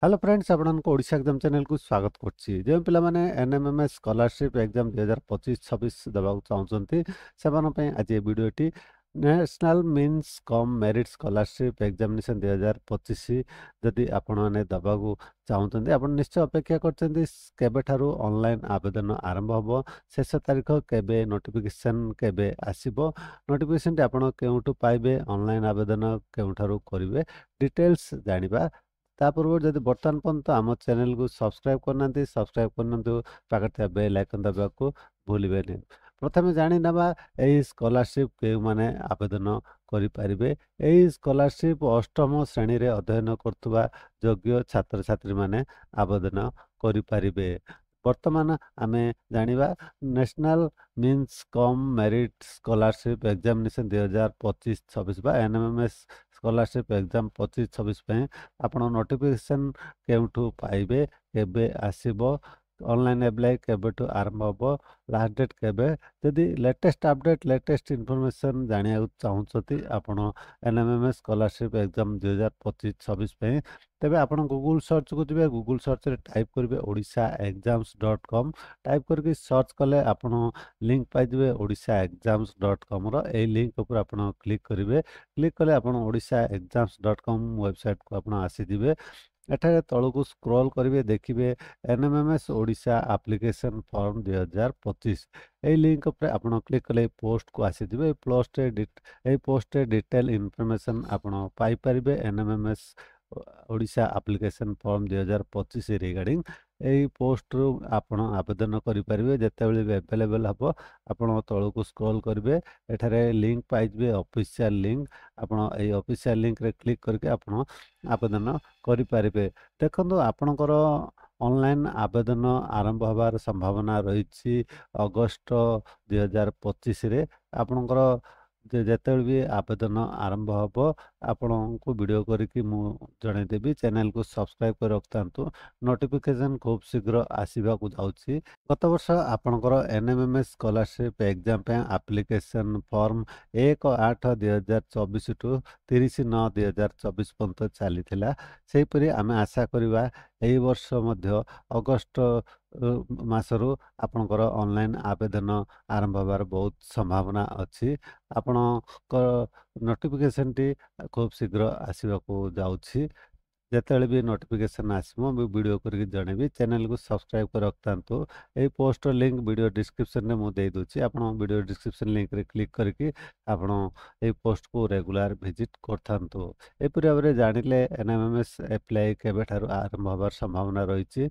Hello friends ଆପଣଙ୍କୁ Odisha exam ଚ୍ୟାନେଲକୁ ସ୍ୱାଗତ କରୁଛି। ଯେଉଁ ପିଲାମାନେ ଏନ୍ଏମ୍ଏମ୍ଏସ୍ ସ୍କଲାରସିପ୍ ଏକ୍ଜାମ 2025-26 ଦେବାକୁ ଚାହୁଁଛନ୍ତି ସେମାନଙ୍କ ପାଇଁ ଆଜି ଏ ଭିଡ଼ିଓଟି ନ୍ୟାସନାଲ ମିନ୍ସ କମ୍ ମେରିଟ୍ ସ୍କଲାରସିପ୍ ଏକ୍ଜାମିନେସନ୍ 2025 ଯଦି ଆପଣମାନେ ଦେବାକୁ ଚାହୁଁଛନ୍ତି ଆପଣ ନିଶ୍ଚୟ ଅପେକ୍ଷା କରିଛନ୍ତି କେବେଠାରୁ ଅନଲାଇନ୍ ଆବେଦନ ଆରମ୍ଭ ହେବ, ଶେଷ ତାରିଖ କେବେ, ନୋଟିଫିକେସନ୍ କେବେ ଆସିବ, ନୋଟିଫିକେସନ୍ଟି ଆପଣ କେଉଁଠୁ ପାଇବେ, ଅନଲାଇନ୍ ଆବେଦନ କେଉଁଠାରୁ କରିବେ, ଡିଟେଲ୍ସ ଜାଣିବା। ତା ପୂର୍ବରୁ ଯଦି ବର୍ତ୍ତମାନ ପର୍ଯ୍ୟନ୍ତ ଆମ ଚ୍ୟାନେଲକୁ ସବସ୍କ୍ରାଇବ୍ କରିନାହାନ୍ତି ସବସ୍କ୍ରାଇବ୍ କରିନିଅନ୍ତୁ, ପାଖରେ ଥିବା ବେଲ୍ ଆଇକନ୍ ଦବାବାକୁ ଭୁଲିବେନି। ପ୍ରଥମେ ଜାଣିନେବା ଏହି ସ୍କଲାରସିପ୍ କେଉଁମାନେ ଆବେଦନ କରିପାରିବେ। ଏହି ସ୍କଲାରସିପ୍ ଅଷ୍ଟମ ଶ୍ରେଣୀରେ ଅଧ୍ୟୟନ କରୁଥିବା ଯୋଗ୍ୟ ଛାତ୍ରଛାତ୍ରୀମାନେ ଆବେଦନ କରିପାରିବେ। ବର୍ତ୍ତମାନ ଆମେ ଜାଣିବା ନ୍ୟାସନାଲ ମିନ୍ସ କମ୍ ମେରିଟ୍ ସ୍କଲାରସିପ୍ ଏକ୍ଜାମିନେସନ୍ 2025-26 ବା ଏନ୍ଏମ୍ଏମ୍ଏସ୍ ସ୍କଲାରସିପ୍ ଏକ୍ଜାମ 25-26 ପାଇଁ ଆପଣ ନୋଟିଫିକେସନ୍ କେଉଁଠୁ ପାଇବେ, କେବେ ଆସିବ, ଅନଲାଇନ୍ ଆପ୍ଲାଏ କେବେଠୁ ଆରମ୍ଭ ହେବ, ଲାଷ୍ଟ ଡେଟ୍ କେବେ। ଯଦି ଲେଟେଷ୍ଟ ଅପଡେଟ୍ ଲେଟେଷ୍ଟ ଇନଫର୍ମେସନ୍ ଜାଣିବାକୁ ଚାହୁଁଛନ୍ତି ଆପଣ ଏନ୍ଏମ୍ଏମ୍ଏସ୍ ସ୍କଲାରସିପ୍ ଏକ୍ଜାମ 2025-26 ପାଇଁ, ତେବେ ଆପଣ ଗୁଗୁଲ ସର୍ଚ୍ଚକୁ ଯିବେ। ଗୁଗୁଲ ସର୍ଚ୍ଚରେ ଟାଇପ୍ କରିବେ odishaexams.com। ଟାଇପ୍ କରିକି ସର୍ଚ୍ଚ କଲେ ଆପଣ ଲିଙ୍କ ପାଇଯିବେ odishaexams.comର। ଏହି ଲିଙ୍କ ଉପରେ ଆପଣ କ୍ଲିକ୍ କରିବେ। କ୍ଲିକ୍ କଲେ ଆପଣ odishaexams.com ୱେବସାଇଟ୍କୁ ଆପଣ ଆସିଯିବେ। ଏଠାରେ ତଳକୁ ସ୍କ୍ରୋଲ୍ କରିବେ, ଦେଖିବେ ଏନ୍ଏମ୍ଏମ୍ଏସ୍ ଓଡ଼ିଶା ଆପ୍ଲିକେସନ୍ ଫର୍ମ 2025। ଏହି ଲିଙ୍କ ଉପରେ ଆପଣ କ୍ଲିକ୍ କଲେ ଏହି ପୋଷ୍ଟକୁ ଆସିଯିବେ। ଏହି ପୋଷ୍ଟରେ ଡିଟେଲ୍ ଇନଫର୍ମେସନ୍ ଆପଣ ପାଇପାରିବେ NMMS Odisha application form 2025 regarding. ଏହି ପୋଷ୍ଟରୁ ଆପଣ ଆବେଦନ କରିପାରିବେ। ଯେତେବେଳେ ବି ଆଭେଲେବଲ୍ ହେବ ଆପଣ ତଳକୁ ସ୍କ୍ରୋଲ୍ କରିବେ, ଏଠାରେ ଲିଙ୍କ ପାଇଯିବେ ଅଫିସିଆଲ ଲିଙ୍କ। ଆପଣ ଏହି ଅଫିସିଆଲ ଲିଙ୍କରେ କ୍ଲିକ୍ କରିକି ଆପଣ ଆବେଦନ କରିପାରିବେ। ଦେଖନ୍ତୁ ଆପଣଙ୍କର ଅନଲାଇନ୍ ଆବେଦନ ଆରମ୍ଭ ହେବାର ସମ୍ଭାବନା ରହିଛି ଅଗଷ୍ଟ 2025ରେ। ଆପଣଙ୍କର ଯେତେବେଳେ ବି ଆବେଦନ ଆରମ୍ଭ ହେବ ଆପଣଙ୍କୁ ଭିଡ଼ିଓ କରିକି ମୁଁ ଜଣାଇଦେବି। ଚ୍ୟାନେଲକୁ ସବସ୍କ୍ରାଇବ୍ କରି ରଖିଥାନ୍ତୁ, ନୋଟିଫିକେସନ୍ ଖୁବ୍ ଶୀଘ୍ର ଆସିବାକୁ ଯାଉଛି। ଗତ ବର୍ଷ ଆପଣଙ୍କର ଏନ୍ଏମ୍ଏମ୍ଏସ୍ ସ୍କଲାରସିପ୍ ଏକ୍ଜାମ ପାଇଁ ଆପ୍ଲିକେସନ୍ ଫର୍ମ 1/8/2024 ଠୁ 30/9/2024 ପର୍ଯ୍ୟନ୍ତ ଚାଲିଥିଲା। ସେହିପରି ଆମେ ଆଶା କରିବା ଏହି ବର୍ଷ ମଧ୍ୟ ଅଗଷ୍ଟ ମାସରୁ ଆପଣଙ୍କର ଅନଲାଇନ୍ ଆବେଦନ ଆରମ୍ଭ ହେବାର ବହୁତ ସମ୍ଭାବନା ଅଛି। ଆପଣଙ୍କ ନୋଟିଫିକେସନ୍ଟି ଖୁବ୍ ଶୀଘ୍ର ଆସିବାକୁ ଯାଉଛି। ଯେତେବେଳେ ବି ନୋଟିଫିକେସନ୍ ଆସିବ ମୁଁ ଭିଡ଼ିଓ କରିକି ଜଣେଇବି। ଚ୍ୟାନେଲକୁ ସବସ୍କ୍ରାଇବ୍ କରି ରଖିଥାନ୍ତୁ। ଏହି ପୋଷ୍ଟର ଲିଙ୍କ ଭିଡ଼ିଓ ଡିସ୍କ୍ରିପ୍ସନରେ ମୁଁ ଦେଇଦେଉଛି। ଆପଣ ଭିଡ଼ିଓ ଡିସ୍କ୍ରିପ୍ସନ୍ ଲିଙ୍କରେ କ୍ଲିକ୍ କରିକି ଆପଣ ଏହି ପୋଷ୍ଟକୁ ରେଗୁଲାର ଭିଜିଟ୍ କରିଥାନ୍ତୁ। ଏପରି ଭାବରେ ଜାଣିଲେ ଏନ୍ଏମ୍ଏମ୍ଏସ୍ ଆପ୍ଲାଏ କେବେଠାରୁ ଆରମ୍ଭ ହେବାର ସମ୍ଭାବନା ରହିଛି,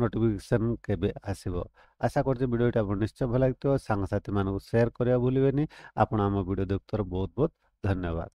ନୋଟିଫିକେସନ୍ କେବେ ଆସିବ। ଆଶା କରୁଛି ଭିଡ଼ିଓଟି ଆପଣ ନିଶ୍ଚୟ ଭଲ ଲାଗିଥିବ। ସାଙ୍ଗସାଥିମାନଙ୍କୁ ସେୟାର କରିବା ଭୁଲିବେନି। ଆପଣ ଆମ ଭିଡ଼ିଓ ଦେଖୁଥିବାରୁ ବହୁତ ବହୁତ ଧନ୍ୟବାଦ।